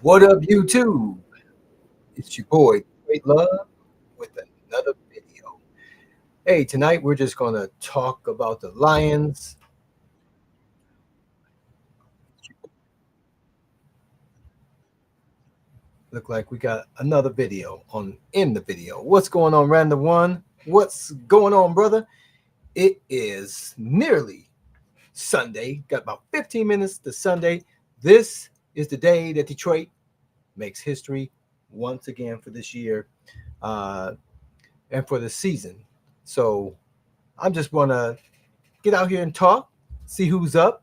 What up, YouTube? It's your boy, Great Love, with another video. Hey, tonight we're just going to talk about the Lions. Look like we got another video in the video. What's going on, Random One? What's going on, brother? It is nearly Sunday. Got about 15 minutes to Sunday. This is the day that Detroit makes history once again for this year and for the season. So I'm just want to get out here and talk, see who's up,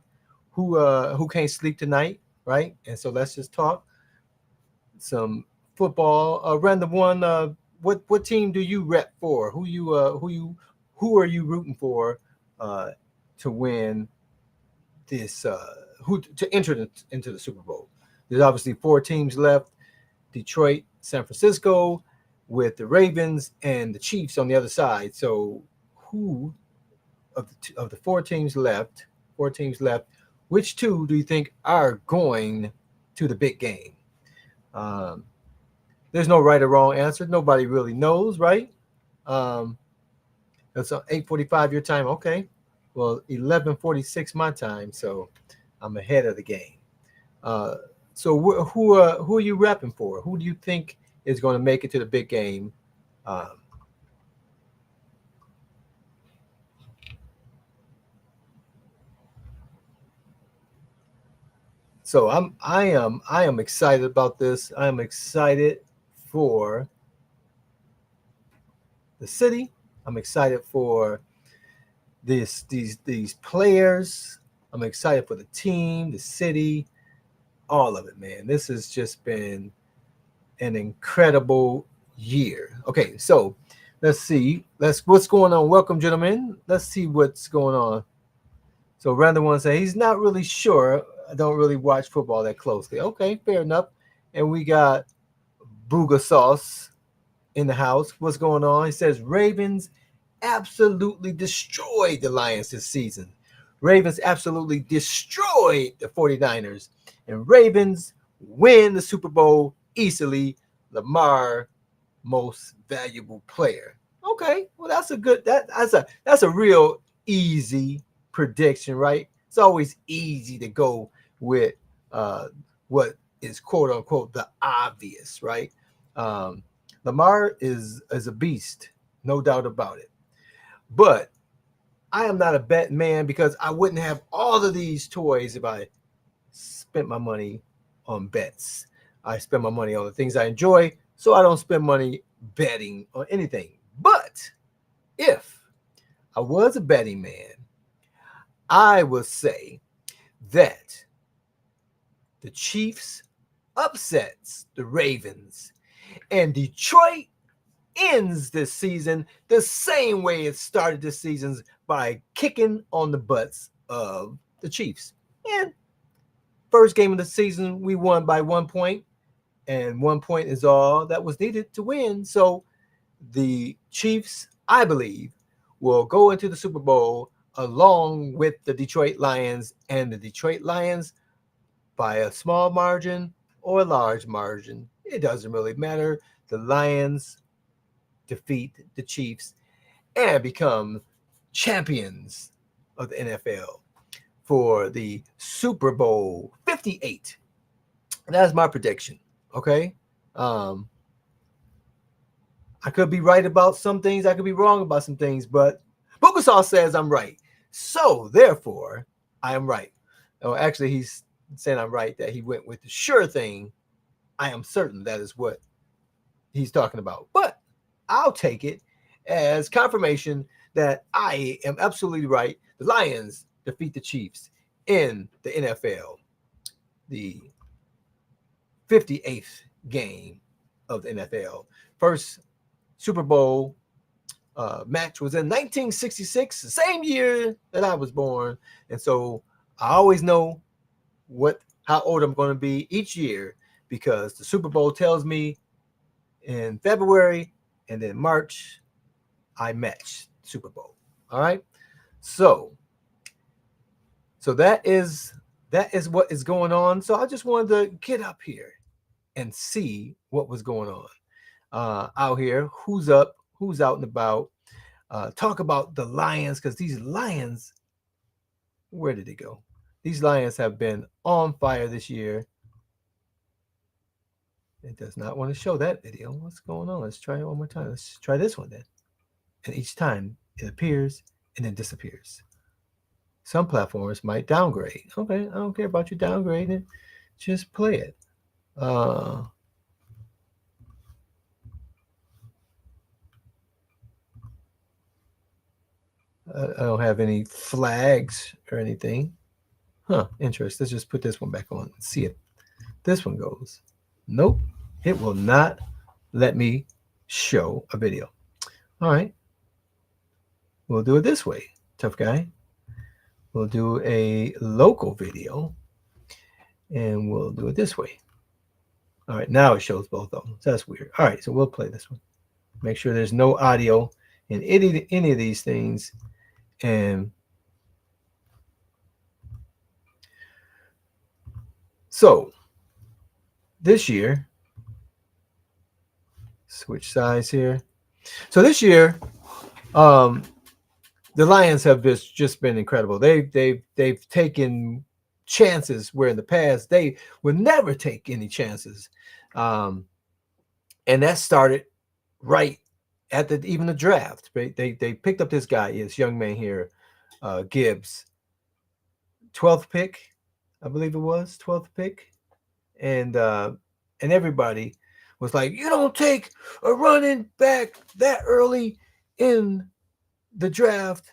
who can't sleep tonight, right? And so let's just talk some football. Random one. What team do you rep for? Who are you rooting for uh, to win this? Who to enter into the Super Bowl? There's obviously four teams left: Detroit, San Francisco, with the Ravens and the Chiefs on the other side. So who of the four teams left, which two do you think are going to the big game? Um, there's no right or wrong answer. Nobody really knows, right? Um, it's 8:45 your time. Okay, well 11:46 my time, so I'm ahead of the game. Uh, so who are you repping for? Who do you think is going to make it to the big game? Um, so I am excited about this. I am excited for the city. I'm excited for these players. I'm excited for the team, the city, all of it, man. This has just been an incredible year. Okay, so let's see. Let's what's going on. Welcome, gentlemen. Let's see what's going on. So random one say he's not really sure. I don't really watch football that closely. Okay, fair enough. And we got Booga Sauce in the house. What's going on? He says Ravens absolutely destroyed the Lions this season. Ravens absolutely destroyed the 49ers. And Ravens win the Super Bowl easily. Lamar, most valuable player. Okay, well that's a good that's a real easy prediction, right? It's always easy to go with what is quote unquote the obvious, right? Um, Lamar is a beast, no doubt about it. But I am not a bet man because I wouldn't have all of these toys if I spent my money on bets. I spend my money on the things I enjoy, so I don't spend money betting on anything. But if I was a betting man, I would say that the Chiefs upsets the Ravens and Detroit ends this season the same way it started this season by kicking on the butts of the Chiefs. And first game of the season, we won by 1 point, and 1 point is all that was needed to win. So the Chiefs, I believe, will go into the Super Bowl along with the Detroit Lions, and the Detroit Lions by a small margin or a large margin. It doesn't really matter. The Lions defeat the Chiefs and become champions of the NFL for the Super Bowl 58. That's my prediction. Okay. Um, I could be right about some things. I could be wrong about some things, but Bukasaw says I'm right. So therefore, I am right. Oh, actually, he's saying I'm right that he went with the sure thing. I am certain that is what he's talking about. But I'll take it as confirmation that I am absolutely right. The Lions defeat the Chiefs in the NFL, the 58th game of the NFL. First Super Bowl match was in 1966, the same year that I was born. And so I always know how old I'm going to be each year because the Super Bowl tells me in February, and then March I match Super Bowl. All right. So so that is what is going on. So I just wanted to get up here and see what was going on out here. Who's up? Who's out and about? Talk about the Lions, because these Lions, where did they go? These Lions have been on fire this year. It does not want to show that video. What's going on? Let's try it one more time. Let's try this one then. And each time it appears and then disappears. Some platforms might downgrade. Okay, I don't care about you downgrading. Just play it. I don't have any flags or anything. Huh, interesting. Let's just put this one back on and see if this one goes. Nope, it will not let me show a video. All right, we'll do it this way, tough guy. We'll do a local video and we'll do it this way. All right, now it shows both of them. So that's weird. All right, so we'll play this one. Make sure there's no audio in any of these things. And so this year, switch sides here. So this year, the Lions have just been incredible. They've taken chances where in the past they would never take any chances, and that started right at even the draft. Right? They picked up this guy, this young man here, Gibbs, 12th pick, I believe it was 12th pick, and everybody was like, you don't take a running back that early in the draft.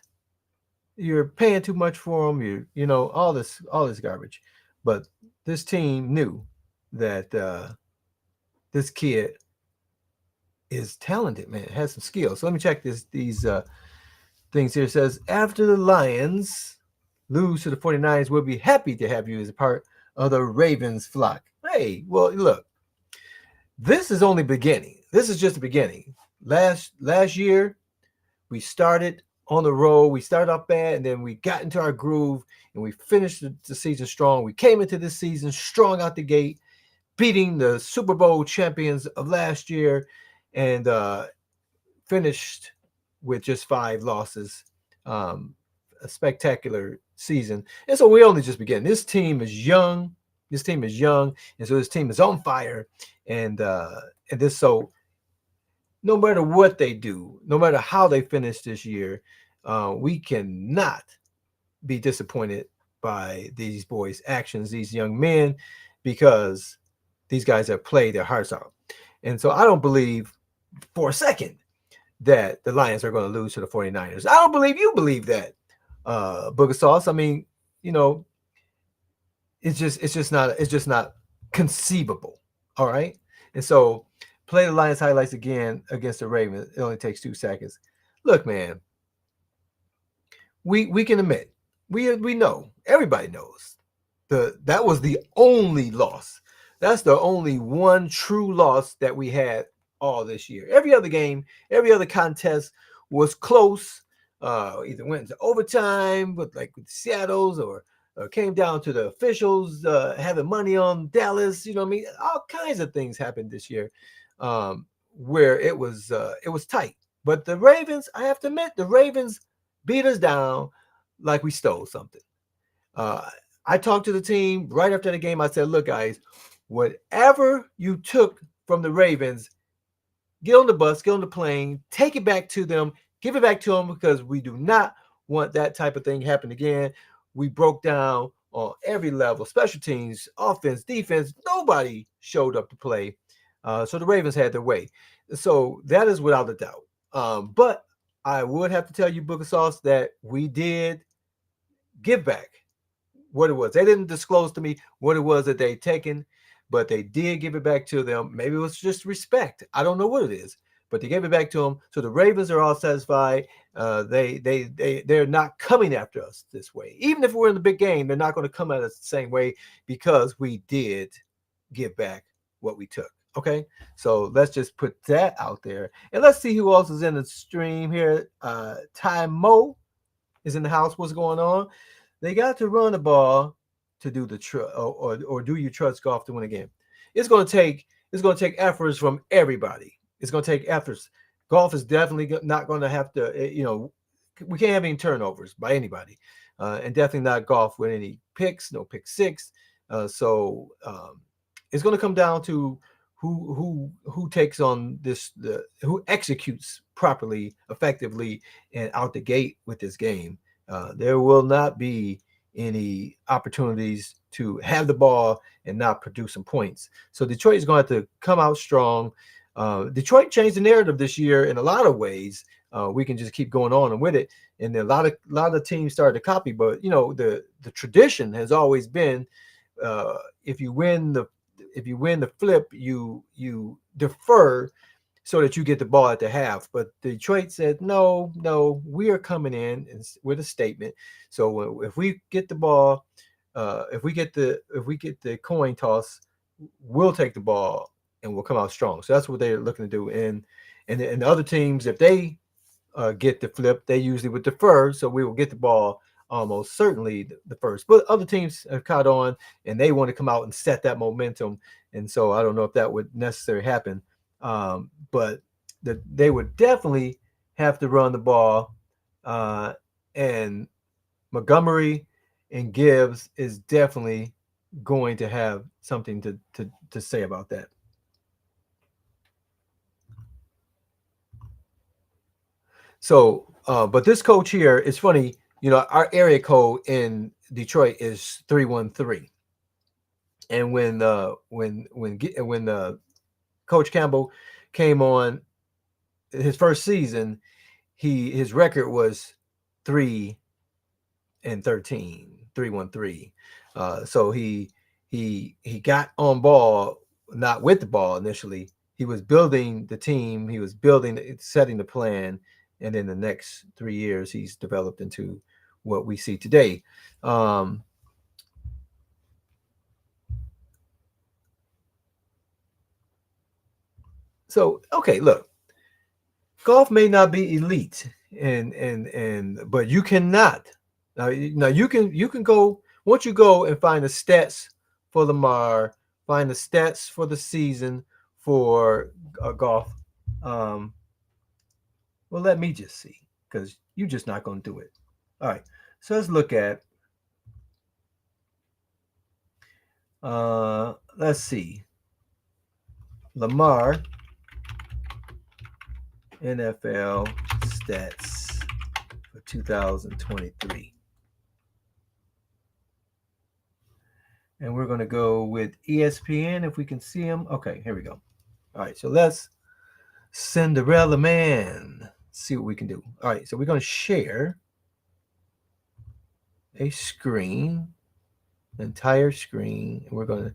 You're paying too much for him. You know all this garbage. But this team knew that this kid is talented, man. Has some skills. So let me check these things here. It says, after the Lions lose to the 49ers, we'll be happy to have you as a part of the Ravens flock. Hey, well, look, this is only beginning. This is just the beginning. Last year, we started on the road. We started off bad, and then we got into our groove, and we finished the season strong. We came into this season strong out the gate, beating the Super Bowl champions of last year, and finished with just 5 losses. A spectacular season. And so we only just began. This team is young. And so this team is on fire. And this, so no matter what they do, no matter how they finish this year, we cannot be disappointed by these boys' actions, these young men, because these guys have played their hearts out. And so I don't believe for a second that the Lions are going to lose to the 49ers. I don't believe you believe that, Booger Sauce. I mean, you know, it's just not conceivable. All right. And so play the Lions highlights again against the Ravens. It only takes 2 seconds. Look, man, we can admit, we know, everybody knows that was the only loss. That's the only one true loss that we had all this year. Every other game, every other contest was close. Either went into overtime with Seattle's, or came down to the officials having money on Dallas. You know what I mean? All kinds of things happened this year where it was tight. But the Ravens, I have to admit, the Ravens beat us down like we stole something. I talked to the team right after the game. I said, look, guys, whatever you took from the Ravens, get on the bus, get on the plane, take it back to them, give it back to them, because we do not want that type of thing happen again. We broke down on every level, special teams, offense, defense. Nobody showed up to play. So the Ravens had their way. So that is without a doubt. But I would have to tell you, Booger Sauce, that we did give back what it was. They didn't disclose to me what it was that they'd taken, but they did give it back to them. Maybe it was just respect. I don't know what it is, but they gave it back to them. So the Ravens are all satisfied. They're not coming after us this way. Even if we're in the big game, they're not going to come at us the same way, because we did give back what we took. Okay, so let's just put that out there, and let's see who else is in the stream here. Ty Mo is in the house. What's going on? They got to run the ball to do the or do you trust golf to win a game? it's going to take efforts from everybody. It's going to take efforts. Golf is definitely not going to have to, we can't have any turnovers by anybody, and definitely not golf with any picks, no pick six. So it's going to come down to who takes on who executes properly, effectively, and out the gate with this game. There will not be any opportunities to have the ball and not produce some points. So Detroit is going to have to come out strong. Detroit changed the narrative this year in a lot of ways. We can just keep going on and with it, and a lot of teams started to copy. But the tradition has always been, if you win the flip, you defer so that you get the ball at the half. But Detroit said, no, we are coming in with a statement. So if we get the ball, if we get the coin toss, we'll take the ball and we'll come out strong. So that's what they're looking to do. And the other teams, if they get the flip, they usually would defer. So we will get the ball almost certainly the first. But other teams have caught on and they want to come out and set that momentum. And so I don't know if that would necessarily happen. But they would definitely have to run the ball. And Montgomery and Gibbs is definitely going to have something to say about that. So, but this coach here, it's funny, our area code in Detroit is 313. And when Coach Campbell came on his first season, his record was 3-13, 313. So he got on ball, not with the ball initially. He was building the team. He was setting the plan. And in the next 3 years, he's developed into what we see today. So, okay, look, golf may not be elite, but you cannot. Now you can go, once you go and find the stats for Lamar, find the stats for the season for golf. Well, let me just see, because you're just not going to do it. All right, so let's look at. Let's see. Lamar NFL stats for 2023. And we're going to go with ESPN if we can see them. Okay, here we go. All right, so let's Cinderella Man. See what we can do. All right, so we're going to share a screen, an entire screen, and we're going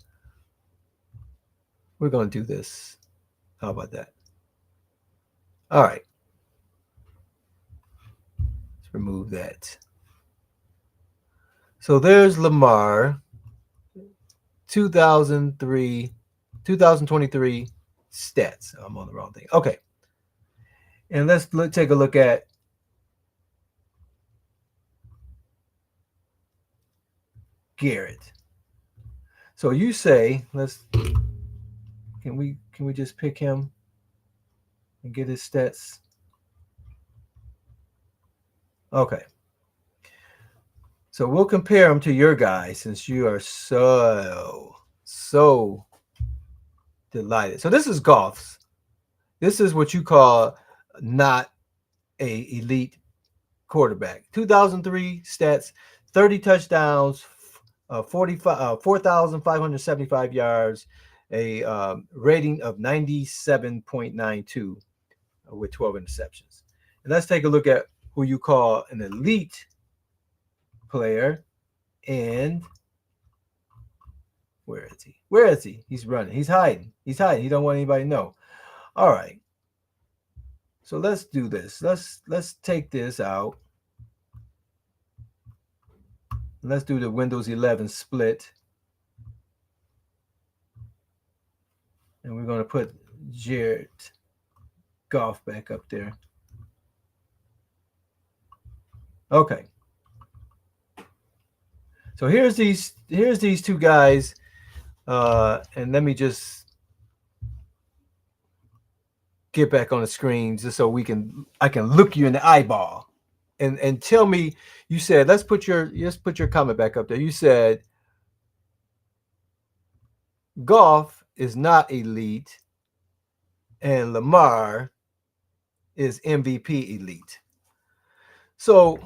to do this. How about that? All right. Let's remove that. So there's Lamar 2023 stats. I'm on the wrong thing. Okay. And let's take a look at Garrett. So you say, can we just pick him and get his stats? Okay. So we'll compare him to your guy since you are so delighted. So this is golf's. This is what you call not a elite quarterback. 2003 stats, 30 touchdowns, 4,575 yards, a rating of 97.92 with 12 interceptions. And let's take a look at who you call an elite player. And where is he? Where is he? He's running. He's hiding. He don't want anybody to know. All right. So let's do this. Let's take this out. Let's do the Windows 11 split. And we're going to put Jared Goff back up there. Okay. So here's these two guys And let me just get back on the screen just so I can look you in the eyeball and tell me. You said let's put your comment back up there. You said Goff is not elite and Lamar is MVP elite. So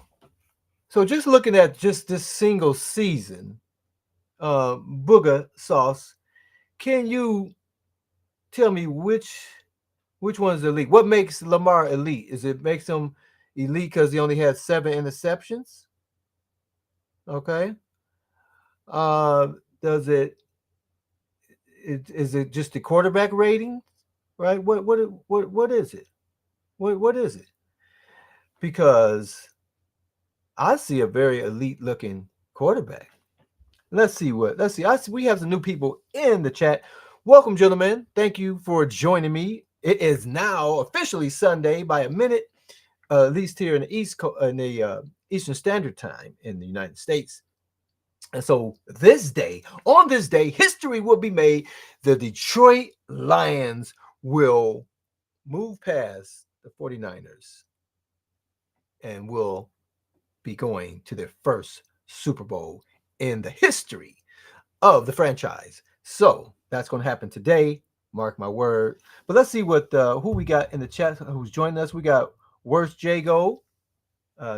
just looking at just this single season, Booger Sauce, can you tell me which one's elite? What makes Lamar elite? Is it makes him elite because he only had 7 interceptions? Okay. Uh, does is it just the quarterback rating? Right? What is it? What is it? Because I see a very elite looking quarterback. Let's see. We have some new people in the chat. Welcome, gentlemen. Thank you for joining me. It is now officially Sunday by a minute, at least here in the Eastern Standard Time in the United States. And so on this day, history will be made. The Detroit Lions will move past the 49ers and will be going to their first Super Bowl in the history of the franchise. So that's going to happen today. Mark my word. But let's see what who we got in the chat who's joining us. We got Worst Jago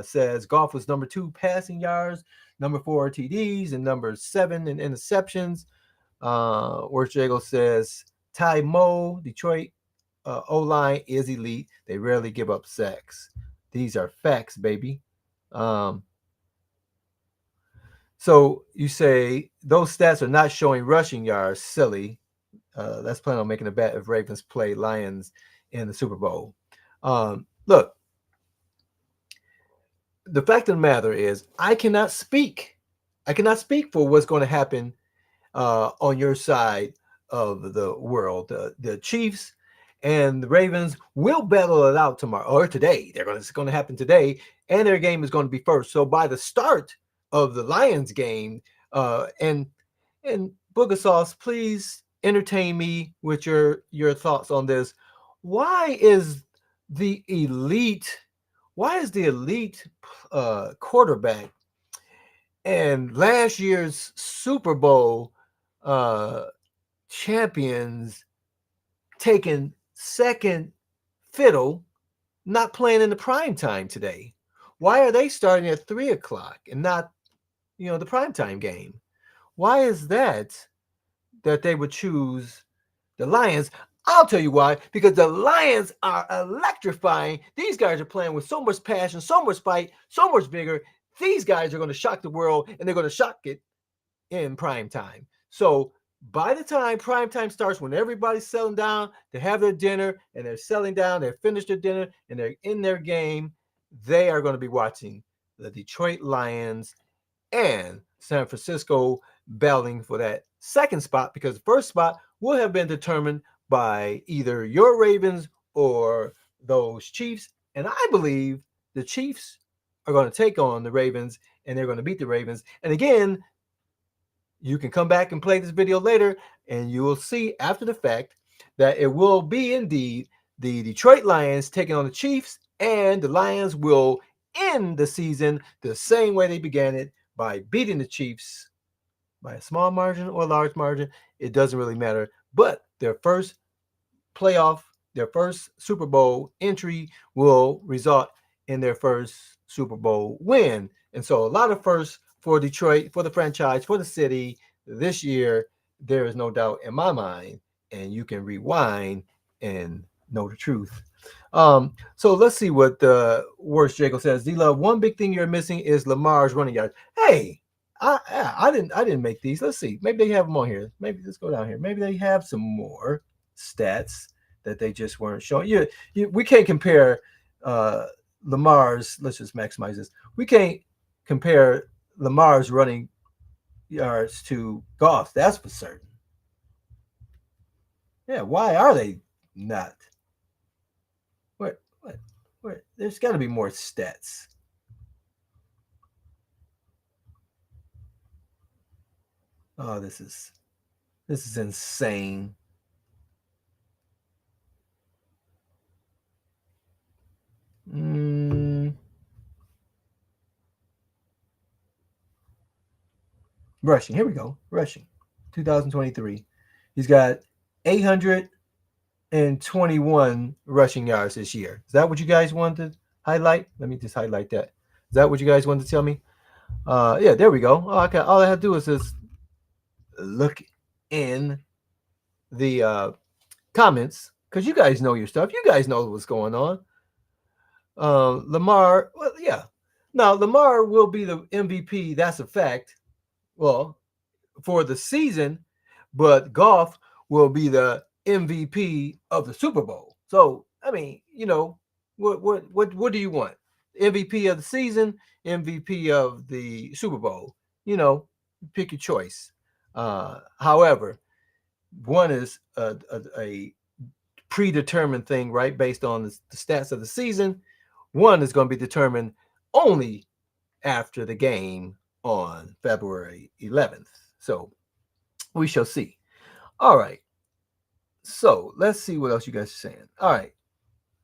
says Goff was number 2 passing yards, number 4 TDs, and number 7 in interceptions. Worst Jago says Ty Moe, Detroit O-line is elite. They rarely give up sacks. These are facts, baby. So you say those stats are not showing rushing yards. Silly. Let's plan on making a bet if Ravens play Lions in the Super Bowl. Look, the fact of the matter is, I cannot speak. I cannot speak for what's going to happen on your side of the world. The Chiefs and the Ravens will battle it out tomorrow or today. It's going to happen today, and their game is going to be first. So by the start of the Lions game, and Booger Sauce, please entertain me with your thoughts on this. Why is the elite? Why is the elite quarterback and last year's Super Bowl champions taking second fiddle, not playing in the prime time today? Why are they starting at 3 o'clock and not, the prime time game? Why is that they would choose the Lions? I'll tell you why. Because the Lions are electrifying. These guys are playing with so much passion, so much fight, so much vigor. These guys are going to shock the world, and they're going to shock it in prime time. So by the time prime time starts, when everybody's settling down to have their dinner and they're settling down, they've finished their dinner and they're in their game, they are going to be watching the Detroit Lions and San Francisco battling for that second spot, because the first spot will have been determined by either your Ravens or those Chiefs. And I believe the Chiefs are going to take on the Ravens and they're going to beat the Ravens. And again, you can come back and play this video later and you will see after the fact that it will be indeed the Detroit Lions taking on the Chiefs, and the Lions will end the season the same way they began it, by beating the Chiefs by a small margin or a large margin. It doesn't really matter. But their first Super Bowl entry will result in their first Super Bowl win. And so a lot of firsts for Detroit, for the franchise, for the city this year. There is no doubt in my mind, and you can rewind and know the truth. So let's see what the Worst Jacob says. D-Love, one big thing you're missing is Lamar's running yards. Hey, I didn't make these. Let's see. Maybe they have them on here. Maybe let's go down here. Maybe they have some more stats that they just weren't showing. We can't compare Lamar's. Let's just maximize this. We can't compare Lamar's running yards to Goff. That's for certain. Yeah, why are they not? What? There's got to be more stats. Oh, this is This is insane. Rushing. Here we go. Rushing. 2023. He's got 821 rushing yards this year. Is that what you guys wanted to highlight? Let me just highlight that. Is that what you guys wanted to tell me? Yeah, there we go. Okay, all I have to do is just look in the comments because you guys know your stuff. You guys know what's going on. Lamar, well, yeah. Now Lamar will be the MVP. That's a fact. Well, for the season, but Goff will be the MVP of the Super Bowl. So, I mean, what do you want? MVP of the season, MVP of the Super Bowl. Pick your choice. However, one is a predetermined thing, right, based on the stats of the season. One is going to be determined only after the game on February 11th. So we shall see. All right. So let's see what else you guys are saying. All right.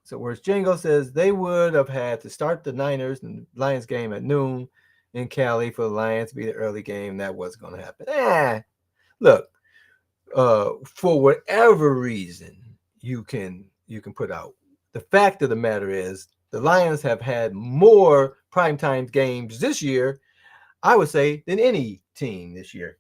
So whereas Django says they would have had to start the Niners and Lions game at noon in Cali for the Lions to be the early game. That wasn't going to happen. Look, for whatever reason you can put out, the fact of the matter is the Lions have had more primetime games this year, I would say, than any team this year.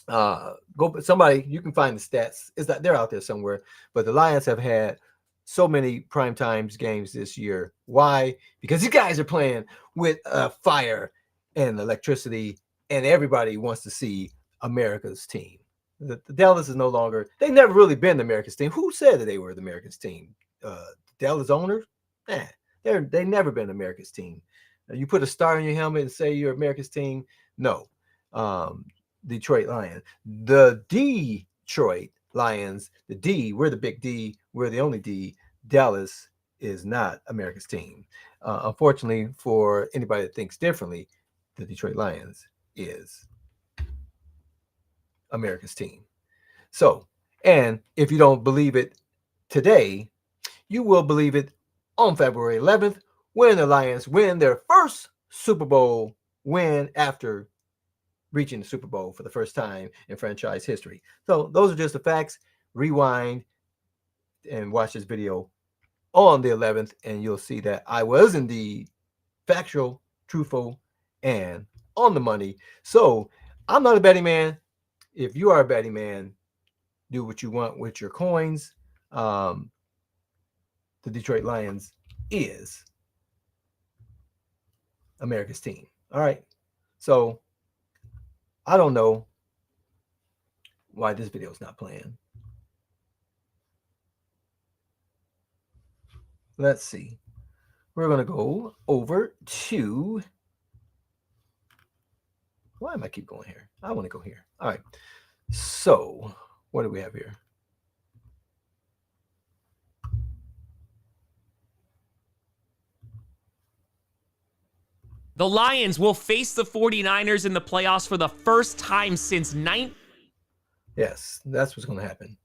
Somebody, you can find the stats. It's that they're out there somewhere. But the Lions have had so many primetime games this year. Why? Because you guys are playing with fire and electricity, and everybody wants to see America's team. The Dallas is no longer. They've never really been the America's team. Who said that they were the America's team? Dallas owners? They've never been America's team. You put a star in your helmet and say you're America's team. No. Detroit Lions. The Detroit Lions, the D, we're the big D, we're the only D. Dallas is not America's team. Unfortunately, for anybody that thinks differently, the Detroit Lions is America's team. So, and if you don't believe it today, you will believe it on February 11th when the Lions win their first Super Bowl win after reaching the Super Bowl for the first time in franchise history. So those are just the facts. Rewind and watch this video on the 11th, and you'll see that I was indeed factual, truthful, and on the money. So I'm not a betting man. If you are a betting man, do what you want with your coins. The Detroit Lions is America's team. All right. So I don't know why this video is not playing. Let's see. We're going to go over to. Why am I keep going here? I want to go here. All right. So what do we have here? The Lions will face the 49ers in the playoffs for the first time since Yes, that's what's going to happen.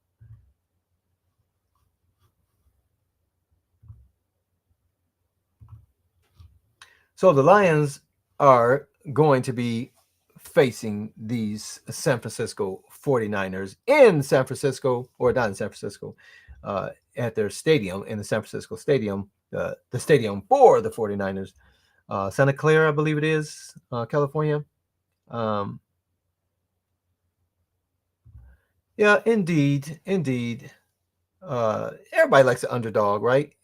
So the Lions are going to be facing these San Francisco 49ers in San Francisco, or not in San Francisco, at their stadium, in the San Francisco Stadium, the stadium for the 49ers. Santa Clara, I believe it is, California. Yeah, indeed. Everybody likes an underdog, right?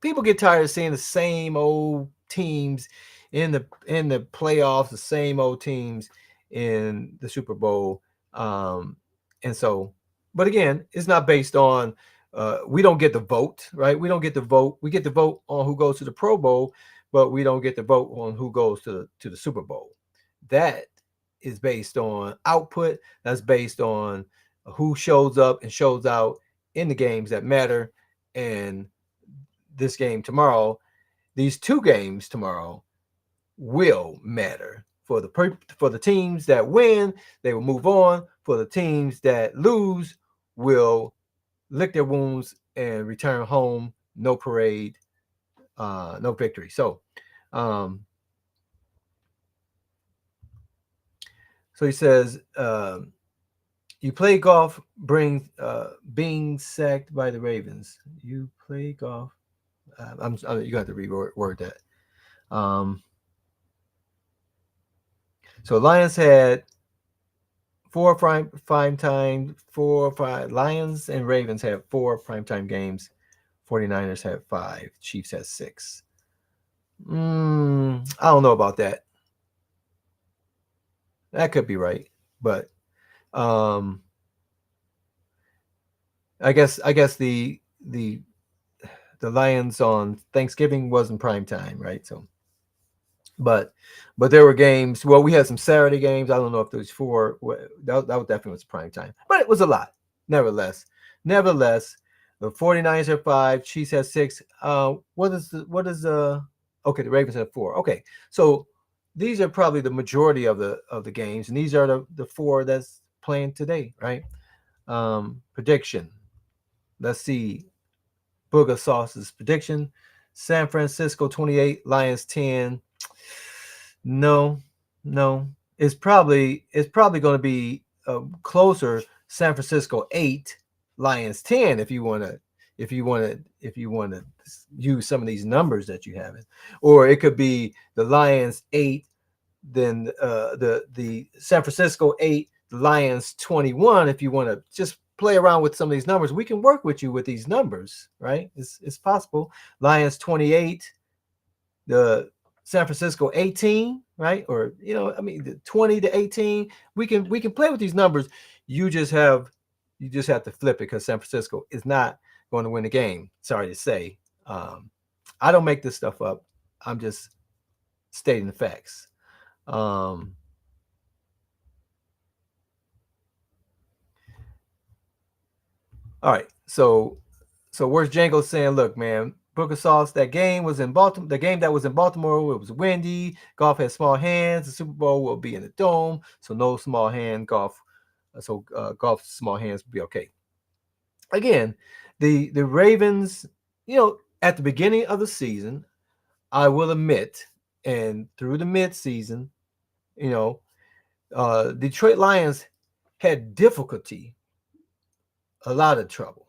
People get tired of seeing the same old teams in the playoffs, the same old teams in the Super Bowl. And so, but again, it's not based on. We don't get the vote, right? We don't get the vote. We get the vote on who goes to the Pro Bowl, but we don't get the vote on who goes to the Super Bowl. That is based on output. That's based on who shows up and shows out in the games that matter. And this game tomorrow, these two games tomorrow will matter for the teams that win, they will move on. For the teams that lose, will lick their wounds and return home. No parade, no victory. So, so he says, you play golf, being sacked by the Ravens. You play golf. You got to reword that. So Lions had 4 prime time, 4 or 5. Lions and Ravens had 4 primetime games. 49ers had 5. Chiefs had 6. I don't know about that. That could be right, but I guess the Lions on Thanksgiving wasn't prime time, right? So, but there were games. Well, we had some Saturday games. I don't know if there was 4. That definitely was prime time, but it was a lot. Nevertheless, the 49ers had 5. Chiefs had 6. What is okay? The Ravens had 4. Okay, so these are probably the majority of the games, and these are the 4 that's playing today, right? Prediction. Let's see. Booger Sauce's prediction: San Francisco 28, Lions 10. No. It's probably going to be closer. San Francisco 8, Lions 10. If you want to use some of these numbers that you have, or it could be the Lions 8, then the San Francisco 8, the Lions 21. If you want to just play around with some of these numbers, we can work with you with these numbers, right? It's possible. Lions 28, the San Francisco 18, right? Or the 20 to 18. We can play with these numbers. You just have to flip it, because San Francisco is not going to win the game. Sorry to say. I don't make this stuff up. I'm just stating the facts. All right, so where's Django saying, look, man, Booker Sauce, that game was in Baltimore. The game that was in Baltimore, it was windy. Golf has small hands. The Super Bowl will be in the dome, so no small hand golf. So golf's small hands will be okay. Again, the Ravens, at the beginning of the season, I will admit, and through the mid-season, Detroit Lions had difficulty, a lot of trouble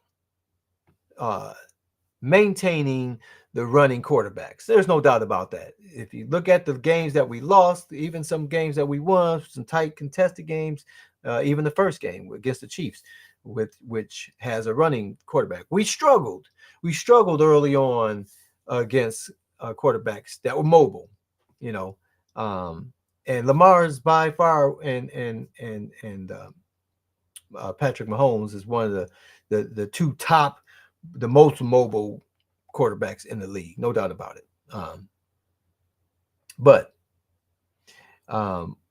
maintaining the running quarterbacks. There's no doubt about that. If you look at the games that we lost, even some games that we won, some tight contested games, even the first game against the Chiefs, which has a running quarterback, we struggled early on against quarterbacks that were mobile, and Lamar's by far and Patrick Mahomes is one of the 2 top, the most mobile quarterbacks in the league, no doubt about it. But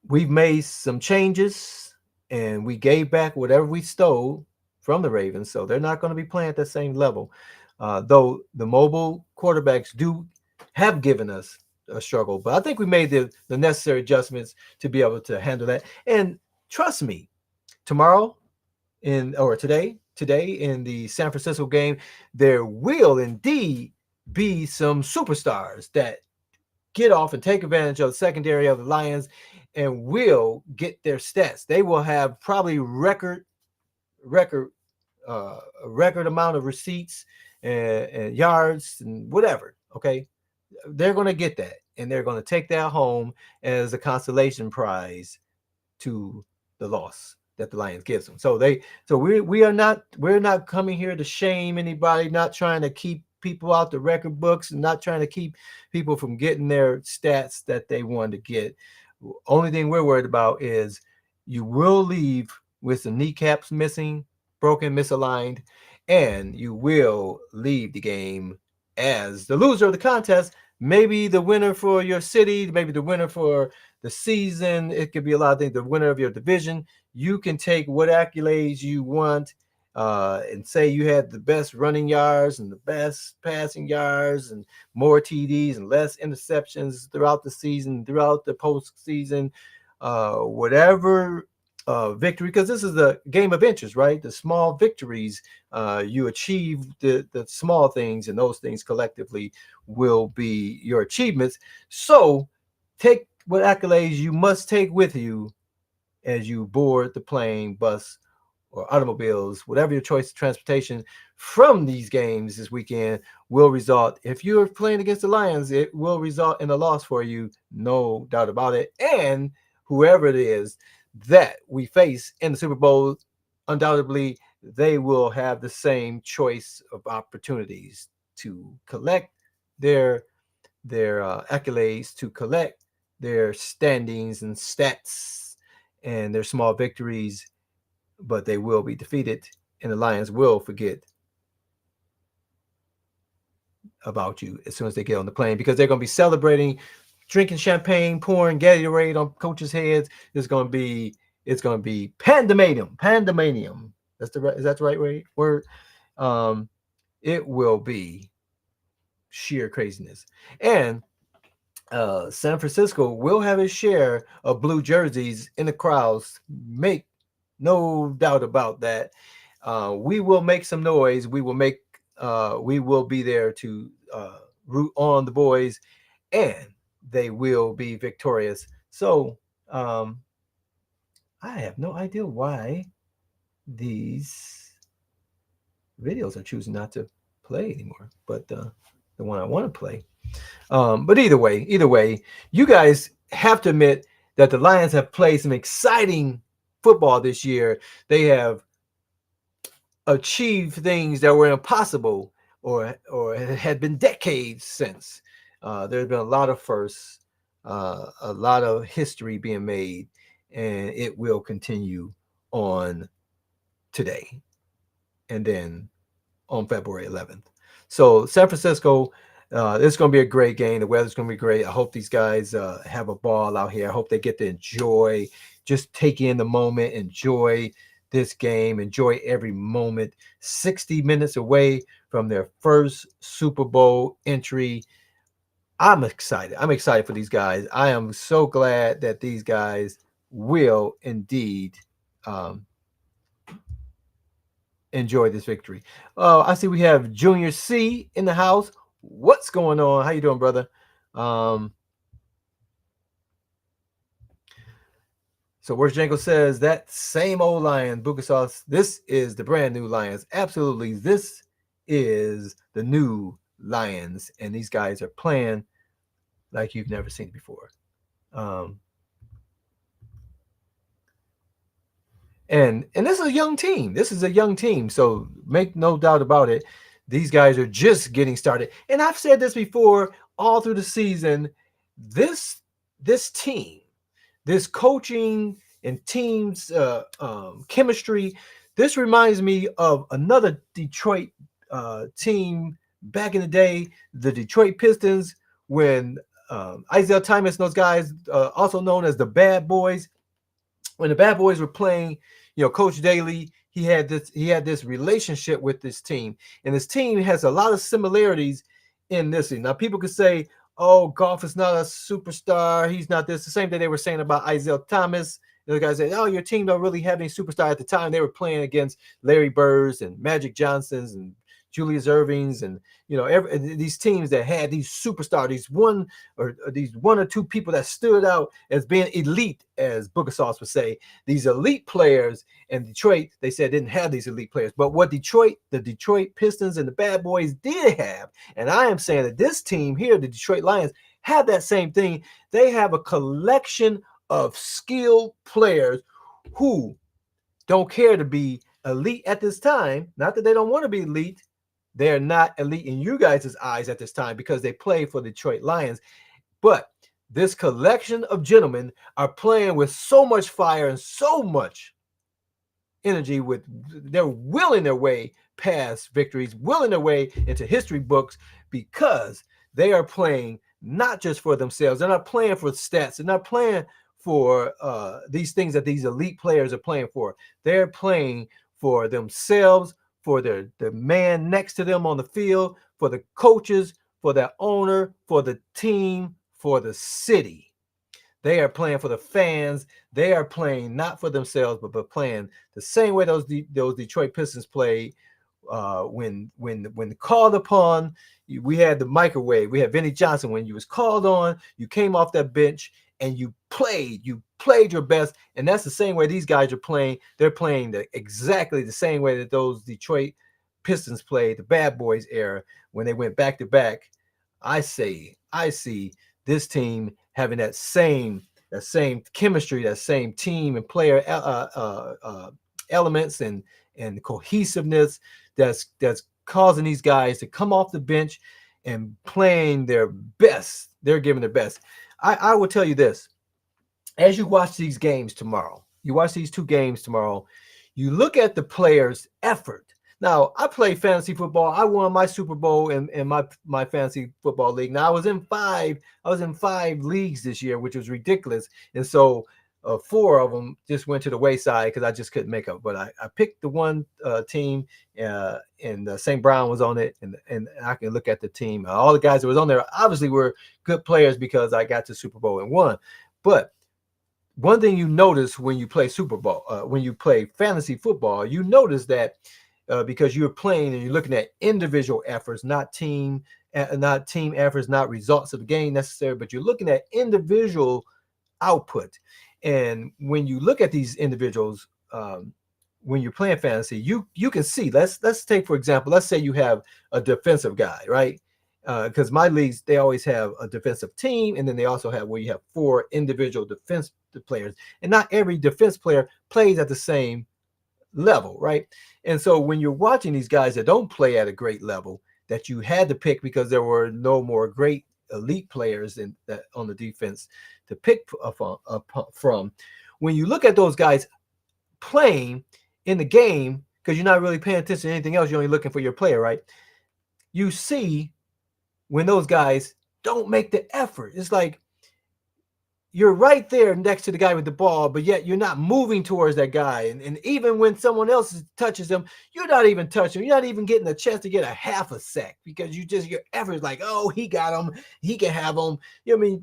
we've made some changes, and we gave back whatever we stole from the Ravens, so they're not going to be playing at the same level. Though the mobile quarterbacks have given us a struggle, but I think we made the necessary adjustments to be able to handle that. And trust me, today in the San Francisco game, there will indeed be some superstars that get off and take advantage of the secondary of the Lions and will get their stats. They will have probably record amount of receipts and yards and whatever. Okay, they're going to get that, and they're going to take that home as a consolation prize to the loss that the Lions gives them. So we're not coming here to shame anybody, not trying to keep people out the record books, and not trying to keep people from getting their stats that they want to get. Only thing we're worried about is you will leave with the kneecaps missing, broken, misaligned, and you will leave the game as the loser of the contest. Maybe the winner for your city, maybe the winner for the season. It could be a lot of things. The winner of your division. You can take what accolades you want and say you had the best running yards and the best passing yards and more TDs and less interceptions throughout the season, throughout the postseason, whatever victory, because this is a game of inches, right? The small victories, you achieve the small things, and those things collectively will be your achievements. So take what accolades you must take with you as you board the plane, bus, or automobiles, whatever your choice of transportation from these games this weekend will result. If you're playing against the Lions, it will result in a loss for you, no doubt about it. And whoever it is that we face in the Super Bowl, undoubtedly, they will have the same choice of opportunities to collect their accolades, to collect their standings and stats and their small victories, but they will be defeated, and the Lions will forget about you as soon as they get on the plane, because they're going to be celebrating, drinking champagne, pouring Gatorade on coaches' heads. It's going to be pandemonium. Is that the right word? It will be sheer craziness. And San Francisco will have its share of blue jerseys in the crowds. Make no doubt about that. We will make some noise. We will be there to root on the boys, and they will be victorious. So I have no idea why these videos are choosing not to play anymore, but the one I want to play. But either way, you guys have to admit that the Lions have played some exciting football this year. They have achieved things that were impossible or had been decades since. There's been a lot of firsts, a lot of history being made, and it will continue on today and then on February 11th. So San Francisco, it's going to be a great game. The weather's going to be great. I hope these guys have a ball out here. I hope they get to enjoy, just take in the moment, enjoy this game, enjoy every moment. 60 minutes away from their first Super Bowl entry. I'm excited. I'm excited for these guys. I am so glad that these guys will indeed enjoy this victory. I see we have Junior C in the house. What's going on? How you doing, brother? So Worst Janko says that same old Lion, Booga Sauce. This is the brand new Lions. Absolutely, this is the new Lions, and these guys are playing like you've never seen before. And this is a young team. This is a young team. So make no doubt about it. These guys are just getting started. And I've said this before all through the season. This team, this coaching and teams chemistry, this reminds me of another Detroit team back in the day, the Detroit Pistons, when Isaiah Thomas and those guys, also known as the Bad Boys, when the Bad Boys were playing, Coach Daly, he had this relationship with this team, and this team has a lot of similarities in this. Now, people could say, "Oh, Goff is not a superstar. He's not this." The same thing they were saying about Isaiah Thomas. The guys said, "Oh, your team don't really have any superstar." At the time, they were playing against Larry Birds and Magic Johnsons and Julius Irvings, and these teams that had these superstars, these one or two people that stood out as being elite, as Booger Sauce would say. These elite players in Detroit, they said, didn't have these elite players. But what the Detroit Pistons and the Bad Boys did have, and I am saying that this team here, the Detroit Lions, have that same thing. They have a collection of skilled players who don't care to be elite at this time. Not that they don't want to be elite. They're not elite in you guys' eyes at this time because they play for the Detroit Lions. But this collection of gentlemen are playing with so much fire and so much energy. They're willing their way past victories, willing their way into history books, because they are playing not just for themselves. They're not playing for stats. They're not playing for these things that these elite players are playing for. They're playing for themselves, for the man next to them on the field, for the coaches, for the owner, for the team, for the city. They are playing for the fans. They are playing not for themselves, but playing the same way those Detroit Pistons played when called upon. We had the microwave. We had Vinnie Johnson. When you was called on, you came off that bench and you played your best. And that's the same way these guys are playing. They're playing exactly the same way that those Detroit Pistons played, the Bad Boys era, when they went back to back. I see this team having that same chemistry, that same team and player elements and cohesiveness that's causing these guys to come off the bench and playing their best. They're giving their best. I will tell you this: as you watch these games tomorrow, you watch these two games tomorrow, you look at the players' effort. Now, I play fantasy football. I won my Super Bowl in my fantasy football league. Now, I was in five leagues this year, which was ridiculous. And so 4 of them just went to the wayside because I just couldn't make up. But I picked the one team, and St. Brown was on it, and I can look at the team. All the guys that was on there obviously were good players because I got to Super Bowl and won. But one thing you notice when you play when you play fantasy football, you notice that because you're playing and you're looking at individual efforts, not team efforts, not results of the game necessarily, but you're looking at individual output. And when you look at these individuals, when you're playing fantasy, you can see. Let's take, for example, let's say you have a defensive guy, right? Because my leagues, they always have a defensive team, and then they also have where you have 4 individual defense players, and not every defense player plays at the same level, right? And so when you're watching these guys that don't play at a great level, that you had to pick because there were no more great elite players on the defense to pick from, when you look at those guys playing in the game, because you're not really paying attention to anything else, you're only looking for your player, right? You see when those guys don't make the effort. It's like you're right there next to the guy with the ball, but yet you're not moving towards that guy. And even when someone else touches him, you're not even touching him. You're not even getting a chance to get a half a sack because your effort is like, oh, he got him. He can have him. You know what I mean?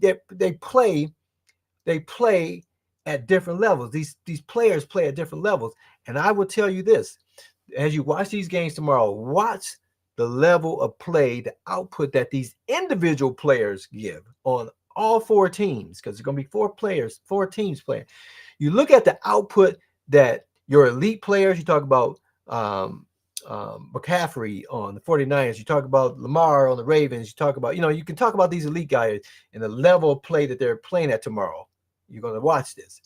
They play at different levels. These players play at different levels. And I will tell you this, as you watch these games tomorrow, watch the level of play, the output that these individual players give on all 4 teams, because there's going to be 4 teams playing. You look at the output that your elite players, you talk about McCaffrey on the 49ers, you talk about Lamar on the Ravens, you talk about, you can talk about these elite guys and the level of play that they're playing at tomorrow. You're going to watch this.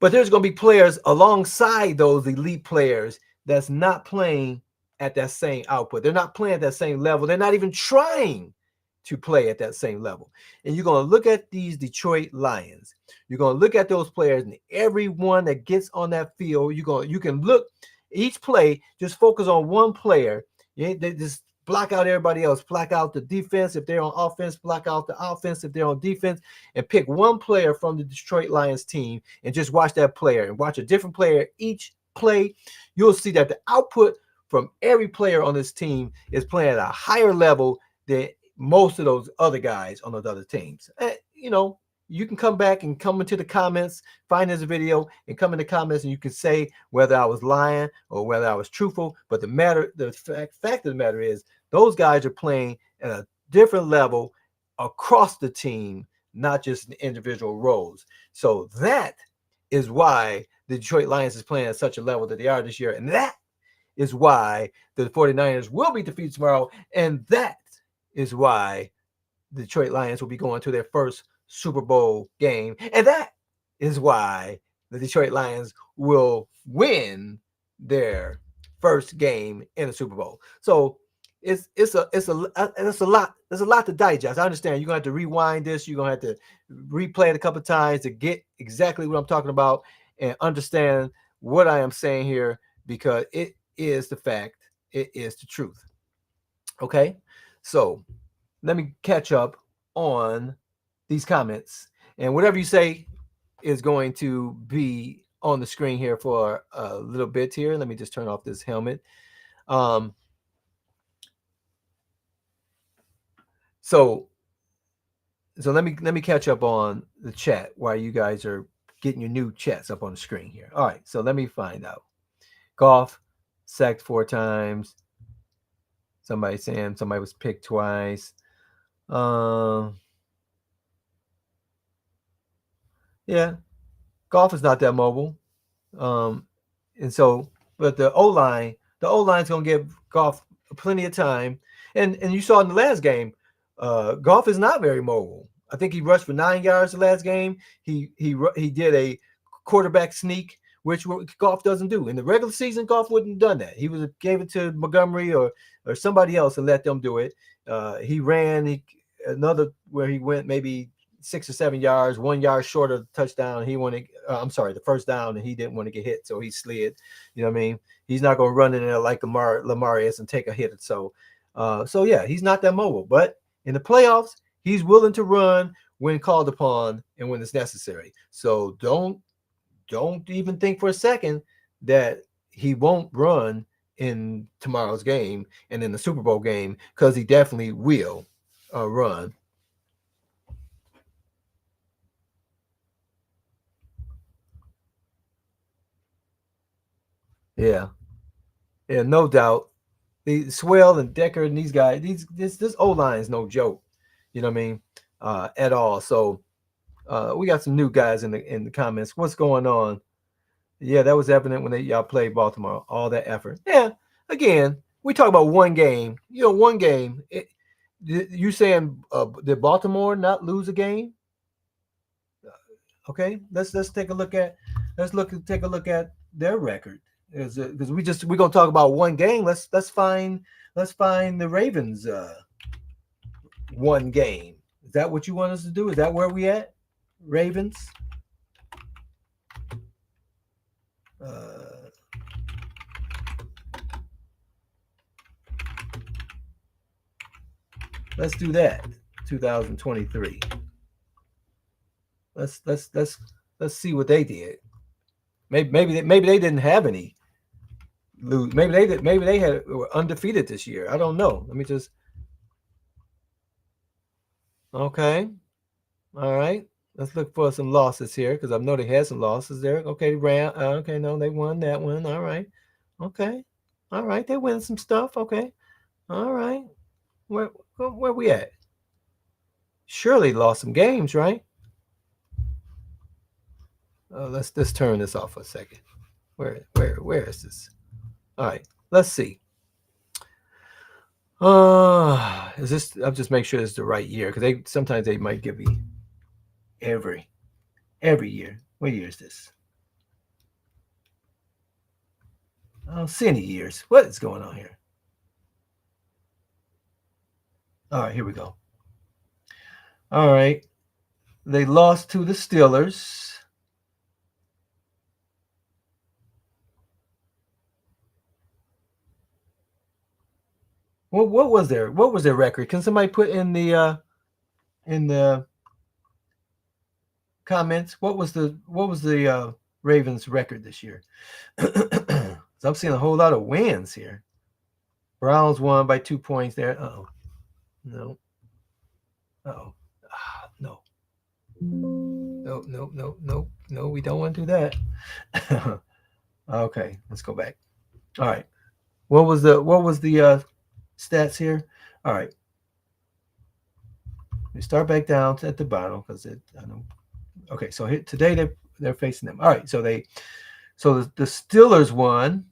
But there's going to be players alongside those elite players that's not playing at that same output. They're not playing at that same level. They're not even trying to play at that same level. And you're going to look at these Detroit Lions. You're going to look at those players, and everyone that gets on that field, you can look each play, just focus on one player. They just block out everybody else, block out the defense if they're on offense, block out the offense if they're on defense, and pick one player from the Detroit Lions team and just watch that player and watch a different player each play. You'll see that the output from every player on this team is playing at a higher level than most of those other guys on those other teams. You can come back and come into the comments, find this video and come in the comments, and you can say whether I was lying or whether I was truthful. But the fact of the matter is those guys are playing at a different level across the team, not just in individual roles. So that is why the Detroit Lions is playing at such a level that they are this year. And that is why the 49ers will be defeated tomorrow. And that is why the Detroit Lions will be going to their first Super Bowl game. And that is why the Detroit Lions will win their first game in the Super Bowl. So it's a lot. There's a lot to digest. I understand you're gonna have to rewind this. You're gonna have to replay it a couple of times to get exactly what I'm talking about and understand what I am saying here, because it is the fact. It is the truth. Okay. So let me catch up on these comments, and whatever you say is going to be on the screen here for a little bit here. Let me just turn off this helmet. So let me catch up on the chat while you guys are getting your new chats up on the screen here. All right, so let me find out. Goff sacked 4 times. Somebody saying somebody was picked twice. Yeah, Goff is not that mobile. And so, but the O-line's gonna give Goff plenty of time. And you saw in the last game, Goff is not very mobile. I think he rushed for 9 yards the last game. He did a quarterback sneak, which Goff doesn't do. In the regular season, Goff wouldn't have done that. He gave it to Montgomery or somebody else and let them do it. He ran another where he went maybe 6 or 7 yards, 1 yard short of the touchdown. He wanted, the first down, and he didn't want to get hit, so he slid. You know what I mean? He's not going to run in there like Lamar is and take a hit. So yeah, he's not that mobile. But in the playoffs, he's willing to run when called upon and when it's necessary. So don't even think for a second that he won't run in tomorrow's game and in the Super Bowl game, because he definitely will run. Yeah, no doubt. The Swell and Decker and these guys, this O-line is no joke. You know what I mean? At all. So we got some new guys in the comments. What's going on? Yeah, that was evident when y'all played Baltimore. All that effort. Yeah. Again, we talk about one game. One game. You saying did Baltimore not lose a game? Okay, let's take a look at their record. Because we're gonna talk about one game. Let's find the Ravens one game. Is that what you want us to do? Is that where we at? Ravens. Let's do that. 2023. Let's see what they did. Maybe they didn't have any lose. Maybe they were undefeated this year. I don't know. Let me just. Okay. All right. Let's look for some losses here, because I know they had some losses there. Okay, okay, no, they won that one. All right. Okay. All right. They win some stuff. Okay. All right. Where we at? Surely lost some games, right? Let's turn this off for a second. Where is this? All right. Let's see. Is this? I'll just make sure it's the right year, because sometimes they might give me every year. What year is this? I don't see any years. What is going on here? All right, here we go. All right. They lost to the Steelers. What was their record? Can somebody put in the comments what was the Ravens record this year? So I'm seeing a whole lot of wins here. Browns won by 2 points there. No. No. No, we don't want to do that. Okay, let's go back. All right. What was the stats here? All right. We start back down at the bottom, because okay, so here, today they're facing them. All right, so the Steelers won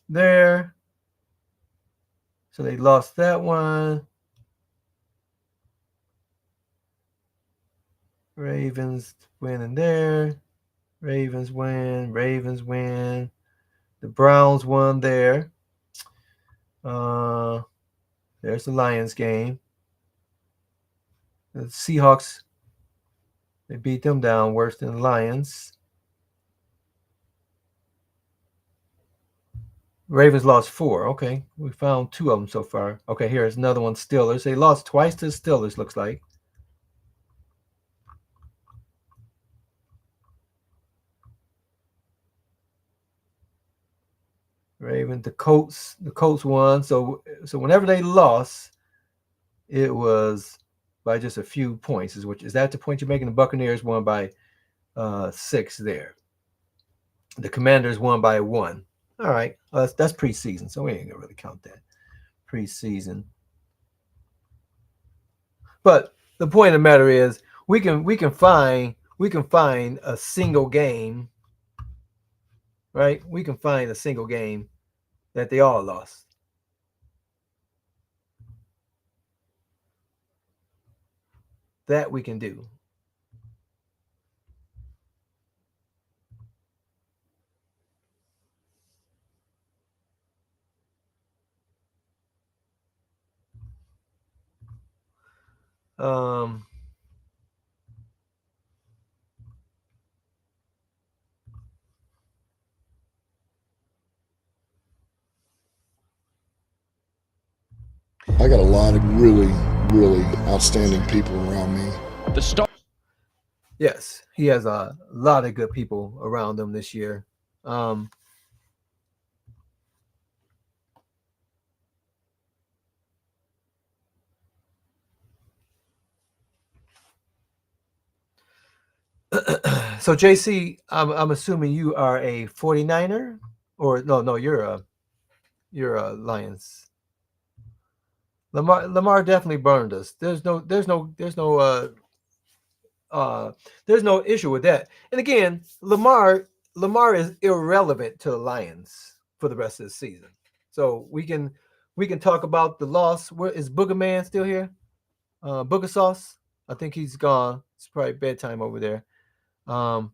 there. So they lost that one. Ravens winning there. Ravens win. The Browns won there. There's the Lions game. The Seahawks, they beat them down worse than the Lions. Ravens lost 4. Okay, we found 2 of them so far. Okay, here's another one. Steelers. They lost twice to the Steelers, looks like. Ravens, the Colts won. So whenever they lost, it was by just a few points. Is that the point you're making? The Buccaneers won by 6 there. The Commanders won by 1. All right, that's preseason, so we ain't gonna really count that preseason. But the point of the matter is, we can find a single game, right? We can find a single game that they all lost. That we can do. Um, I got a lot of really, really outstanding people around me. The star. Yes, he has a lot of good people around him this year. So JC, I'm assuming you are a 49er, or no, you're a Lions. Lamar definitely burned us. There's no issue with that. And again, Lamar is irrelevant to the Lions for the rest of the season. So we can talk about the loss. Where is Booger Man still here? Booger Sauce. I think he's gone. It's probably bedtime over there. The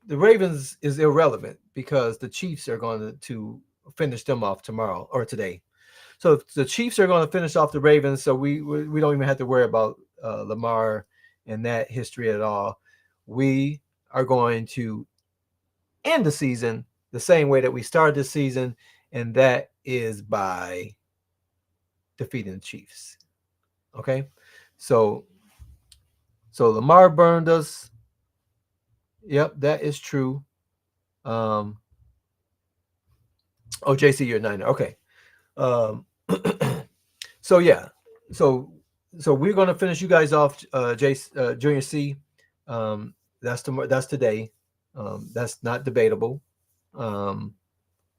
Ravens is irrelevant because the Chiefs are going to finish them off tomorrow or today. So the Chiefs are going to finish off the Ravens, so we don't even have to worry about Lamar and that history at all. We are going to end the season the same way that we started the season, and that is by defeating the Chiefs. Okay, so Lamar burned us. Yep, that is true. Oh, JC, you're 9. Okay. So yeah, so we're gonna finish you guys off, Junior C. That's today. That's not debatable. The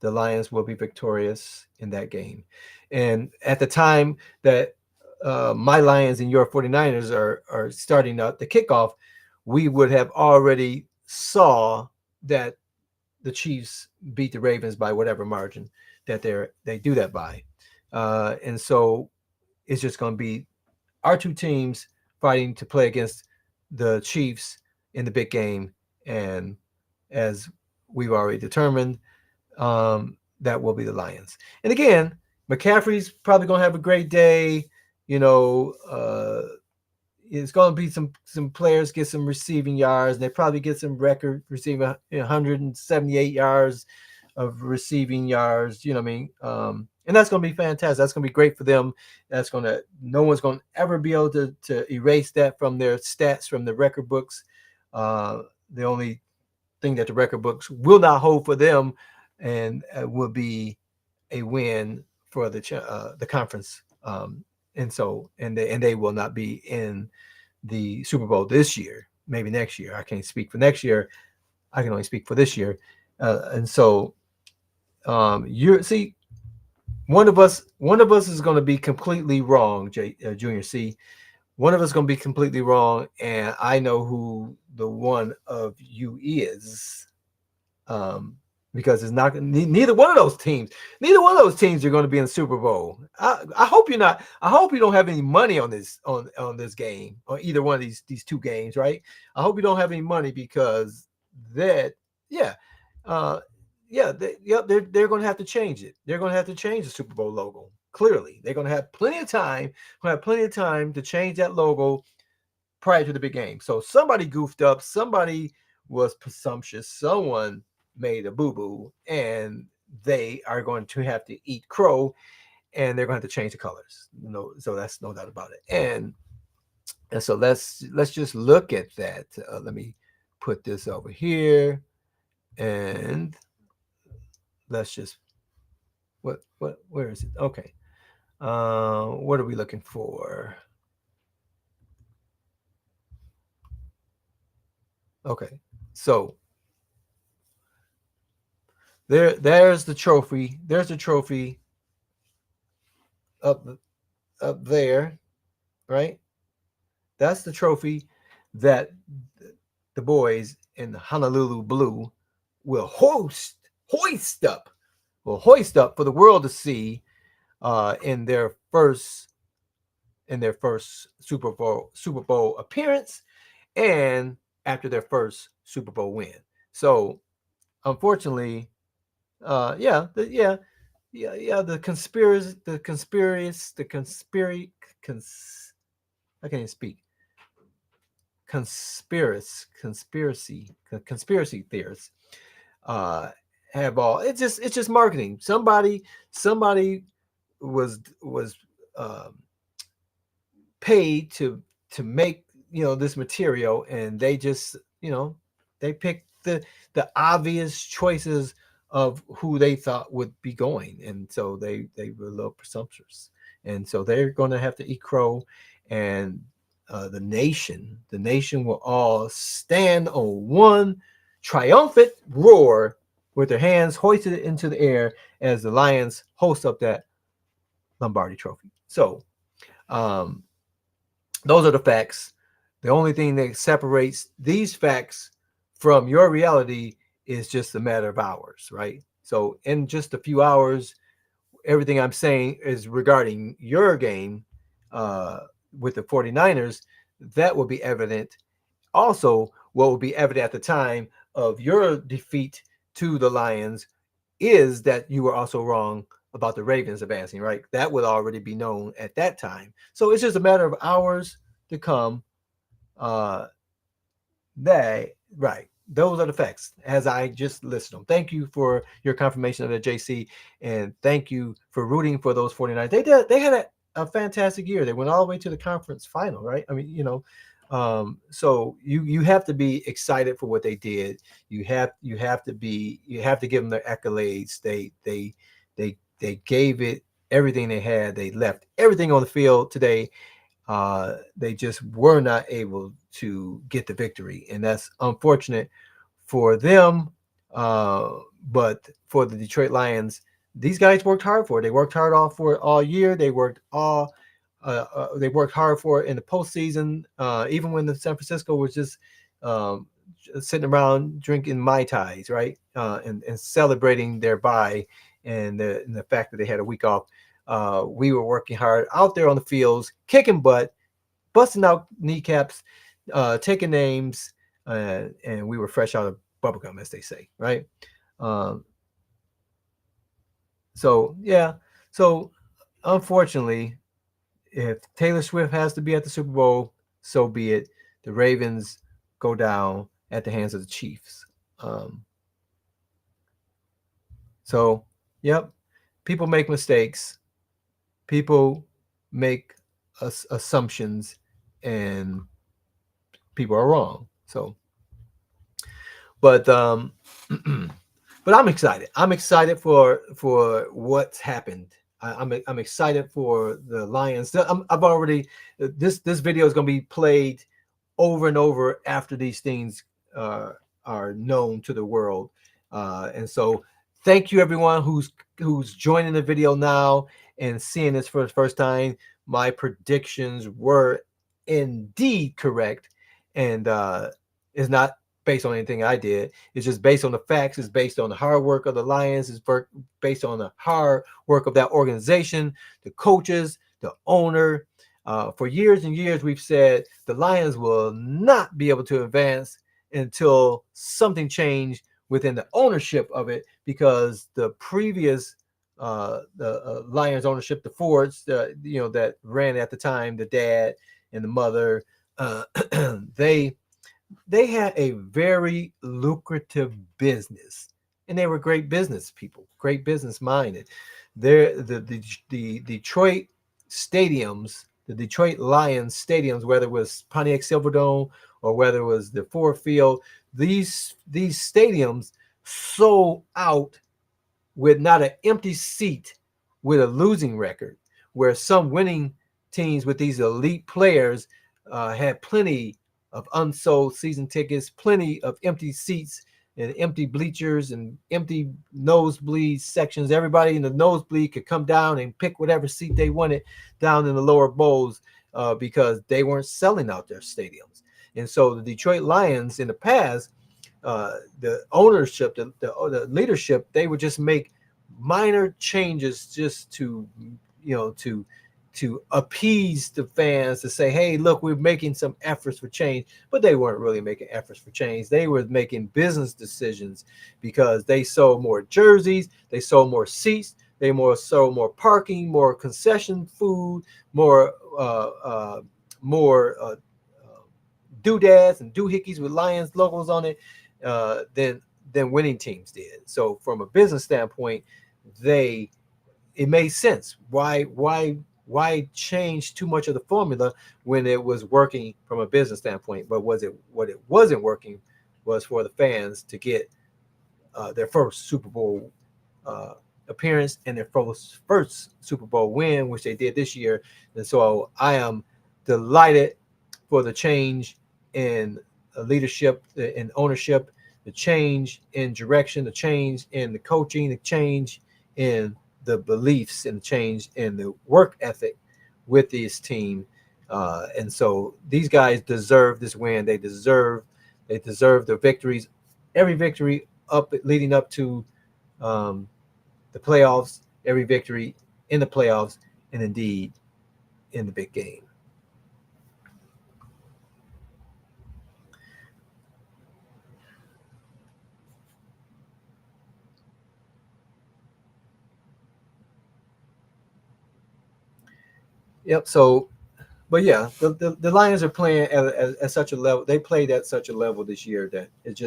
Lions will be victorious in that game, and at the time that my Lions and your 49ers are starting out the kickoff, we would have already saw that the Chiefs beat the Ravens by whatever margin that they do that by. And so it's just going to be our two teams fighting to play against the Chiefs in the big game. And as we've already determined, that will be the Lions. And again, McCaffrey's probably going to have a great day. It's going to be some players get some receiving yards. And they probably get some record receiving 178 yards of receiving yards. You know what I mean? And that's going to be fantastic. That's going to be great for them. No one's going to ever be able to erase that from their stats, from the record books. The only thing that the record books will not hold for them and will be a win for the conference. And they will not be in the Super Bowl this year, maybe next year. I can't speak for next year. I can only speak for this year. And so one of us is going to be completely wrong, Junior C. One of us is going to be completely wrong, and I know who the one of you is. Because it's not neither one of those teams. Neither one of those teams are going to be in the Super Bowl. I hope you're not. I hope you don't have any money on this game, or either one of these two games, right? I hope you don't have any money because they're going to have to change it. They're going to have to change the Super Bowl logo. Clearly, they're going to have plenty of time. To change that logo prior to the big game. So somebody goofed up. Somebody was presumptuous. Someone made a boo-boo, and they are going to have to eat crow, and they're going to have to change the colors. So that's no doubt about it. And so let's just look at that. Let me put this over here, and let's just where is it? Okay. What are we looking for? Okay. So there's the trophy. There's the trophy up there, right? That's the trophy that the boys in Honolulu Blue will hoist up for the world to see in their first Super Bowl appearance and after their first Super Bowl win. So unfortunately, the I can't even speak. Conspiracy theorists have all. It's just marketing. Somebody was paid to make this material, and they just they picked the obvious choices of who they thought would be going, and so they were a little presumptuous, and so they're going to have to eat crow, and the nation will all stand on one triumphant roar with their hands hoisted into the air as the Lions host up that Lombardi Trophy. So those are the facts. The only thing that separates these facts from your reality is just a matter of hours, right? So in just a few hours, everything I'm saying is regarding your game with the 49ers. That will be evident. Also, what will be evident at the time of your defeat to the Lions is that you were also wrong about the Ravens advancing, right? That would already be known at that time. So it's just a matter of hours to come. Those are the facts as I just listed them. Thank you for your confirmation of the JC, and thank you for rooting for those 49ers. They had a fantastic year. They went all the way to the conference final, right? I mean, so you have to be excited for what they did. You have to give them their accolades. They gave it everything they had. They left everything on the field today. They just were not able to get the victory, and that's unfortunate for them. But for the Detroit Lions, these guys worked hard for it. They worked hard all year. They worked hard for it in the postseason. Even when the San Francisco was just sitting around drinking Mai Tais, right, and celebrating their bye and the fact that they had a week off. We were working hard out there on the fields, kicking butt, busting out kneecaps, taking names, and we were fresh out of bubblegum, as they say, right? So unfortunately, if Taylor Swift has to be at the Super Bowl, so be it. The Ravens go down at the hands of the Chiefs. So, yep, people make mistakes. People make assumptions, and people are wrong. So, but I'm excited. I'm excited for what's happened. I'm excited for the Lions. I've already this video is going to be played over and over after these things are known to the world, and so thank you everyone who's joining the video now and seeing this for the first time. My predictions were indeed correct, and it's not based on anything I did. It's just based on the facts. It's based on the hard work of the Lions. It's based on the hard work of that organization, the coaches, the owner. For years and years, we've said the Lions will not be able to advance until something changed within the ownership of it, because the previous the Lions ownership, the Fords, that ran at the time, the dad and the mother, they had a very lucrative business, and they were great business people, great business minded. The Detroit stadiums, the Detroit Lions stadiums, whether it was Pontiac Silverdome or whether it was the Ford Field, these stadiums sold out with not an empty seat with a losing record, where some winning teams with these elite players had plenty of unsold season tickets, plenty of empty seats and empty bleachers and empty nosebleed sections. Everybody in the nosebleed could come down and pick whatever seat they wanted down in the lower bowls because they weren't selling out their stadiums. And so the Detroit Lions in the past, the ownership, the leadership, they would just make minor changes just to, to appease the fans, to say, hey, look, we're making some efforts for change. But they weren't really making efforts for change. They were making business decisions because they sold more jerseys, they sold more seats, they sold more parking, more concession food, more doodads and doohickeys with Lions logos on it than winning teams did. So from a business standpoint, it made sense. Why change too much of the formula when it was working from a business standpoint? But what it wasn't working was for the fans to get their first Super Bowl appearance and their first Super Bowl win, which they did this year. And so I am delighted for the change in leadership, in ownership, the change in direction, the change in the coaching, the change in the beliefs, and the change in the work ethic with this team. And so these guys deserve this win. They deserve the victories, every victory leading up to the playoffs, every victory in the playoffs, and indeed in the big game. Yep. So, but yeah, the Lions are playing at such a level. They played at such a level this year that it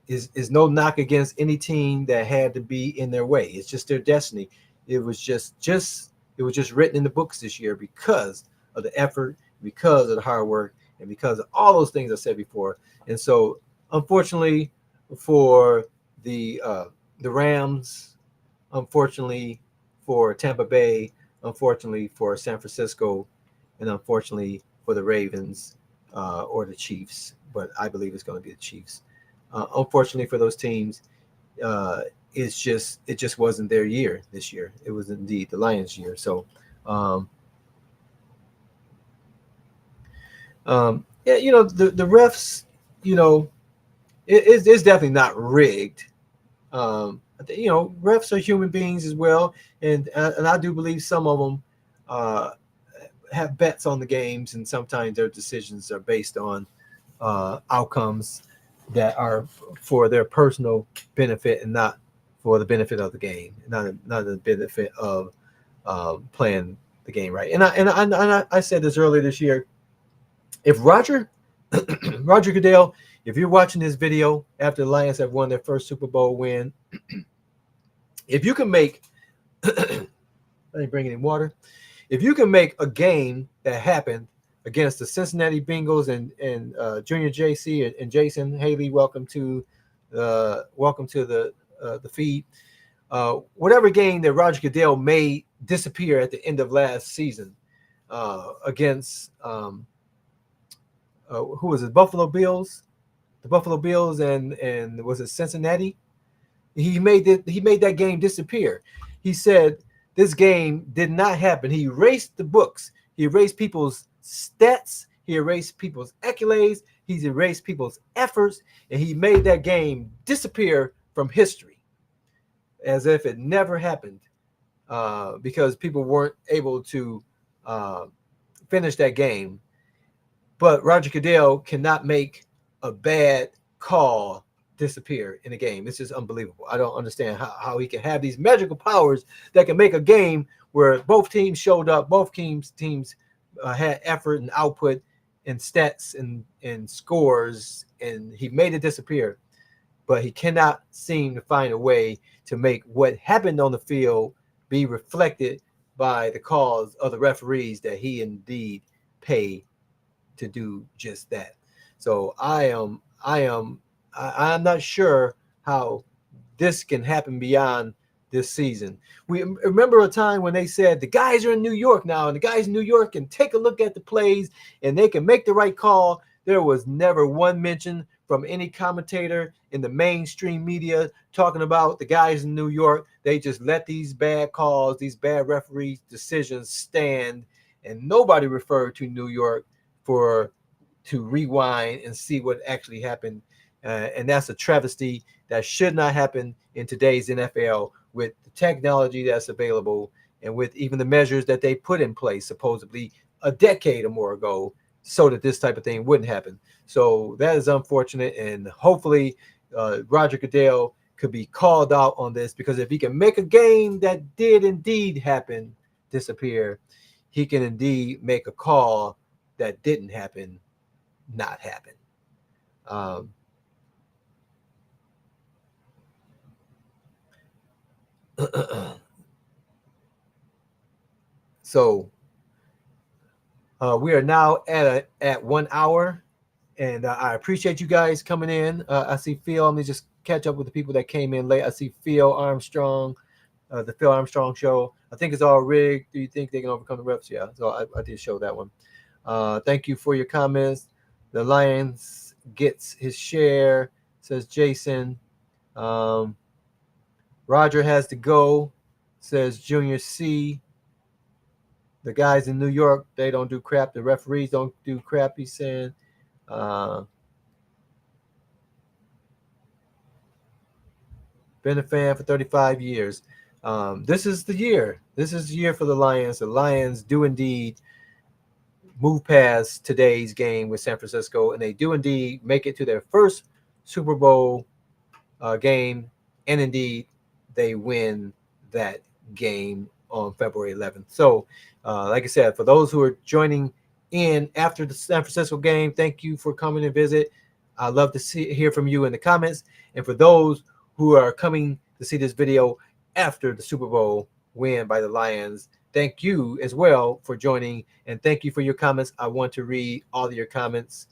is no knock against any team that had to be in their way. It's just their destiny. It was just written in the books this year because of the effort, because of the hard work, and because of all those things I said before. And so, unfortunately for the Rams, unfortunately for Tampa Bay, unfortunately for San Francisco, and unfortunately for the Ravens or the Chiefs, but I believe it's going to be the Chiefs. Unfortunately for those teams, it just wasn't their year this year. It was indeed the Lions' year. So, yeah, the refs, it's definitely not rigged. Refs are human beings as well, and I do believe some of them have bets on the games, and sometimes their decisions are based on outcomes that are for their personal benefit and not for the benefit of the game, not the benefit of playing the game right. And I said this earlier this year. If Roger Goodell, if you're watching this video after the Lions have won their first Super Bowl win, if you can make, let me bring in water. If you can make a game that happened against the Cincinnati Bengals and Junior JC and Jason Haley, welcome to the feed. Whatever game that Roger Goodell made disappear at the end of last season against who was it? Buffalo Bills, the Buffalo Bills, and was it Cincinnati? He made that game disappear. He said this game did not happen. He erased the books. He erased people's stats. He erased people's accolades. He's erased people's efforts, and he made that game disappear from history as if it never happened because people weren't able to finish that game. But Roger Goodell cannot make a bad call disappear in a game. It's just unbelievable. I don't understand how he can have these magical powers that can make a game where both teams showed up, both teams had effort and output and stats and scores, and he made it disappear. But he cannot seem to find a way to make what happened on the field be reflected by the calls of the referees that he indeed paid to do just that. So I'm not sure how this can happen beyond this season. We remember a time when they said the guys are in New York now, and the guys in New York can take a look at the plays and they can make the right call. There was never one mention from any commentator in the mainstream media talking about the guys in New York. They just let these bad calls, these bad referee decisions stand, and nobody referred to New York to rewind and see what actually happened. And that's a travesty that should not happen in today's NFL with the technology that's available and with even the measures that they put in place supposedly a decade or more ago so that this type of thing wouldn't happen. So that is unfortunate, and hopefully Roger Goodell could be called out on this, because if he can make a game that did indeed happen disappear, he can indeed make a call that didn't happen not happen. So we are now at 1 hour, and I appreciate you guys coming in. I see Phil. Let me just catch up with the people that came in late. I see Phil Armstrong, the Phil Armstrong show. I think it's all rigged. Do you think they can overcome the refs? Yeah, so I did show that one. Thank you for your comments. The Lions gets his share, says Jason. Roger has to go, says Junior C. The guys in New York, they don't do crap. The referees don't do crap, he's saying. Been a fan for 35 years. This is the year. This is the year for the Lions. The Lions do indeed move past today's game with San Francisco, and they do indeed make it to their first Super Bowl game, and indeed they win that game on February 11th. So, like I said, for those who are joining in after the San Francisco game, thank you for coming and visit. I'd love to hear from you in the comments. And for those who are coming to see this video after the Super Bowl win by the Lions, thank you as well for joining, and thank you for your comments. I want to read all of your comments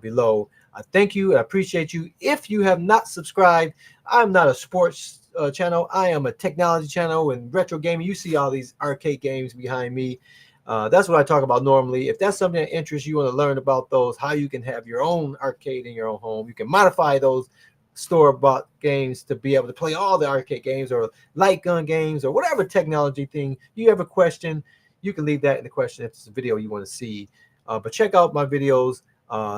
below. I thank you. I appreciate you. If you have not subscribed, I'm not a sports channel. I am a technology channel and retro gaming. You see all these arcade games behind me. That's what I talk about normally. If that's something that interests you, want to learn about those, how you can have your own arcade in your own home. You can modify those store-bought games to be able to play all the arcade games or light gun games or whatever technology thing you have a question, you can leave that in the question if it's a video you want to see. But check out my videos,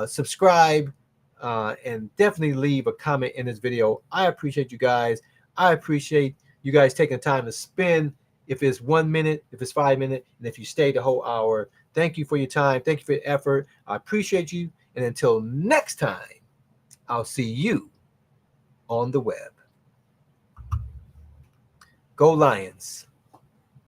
subscribe, and definitely leave a comment in this video. I appreciate you guys. I appreciate you guys taking the time to spend, if it's 1 minute, if it's 5 minutes, and if you stay the whole hour. Thank you for your time. Thank you for your effort. I appreciate you. And until next time, I'll see you on the web. Go Lions.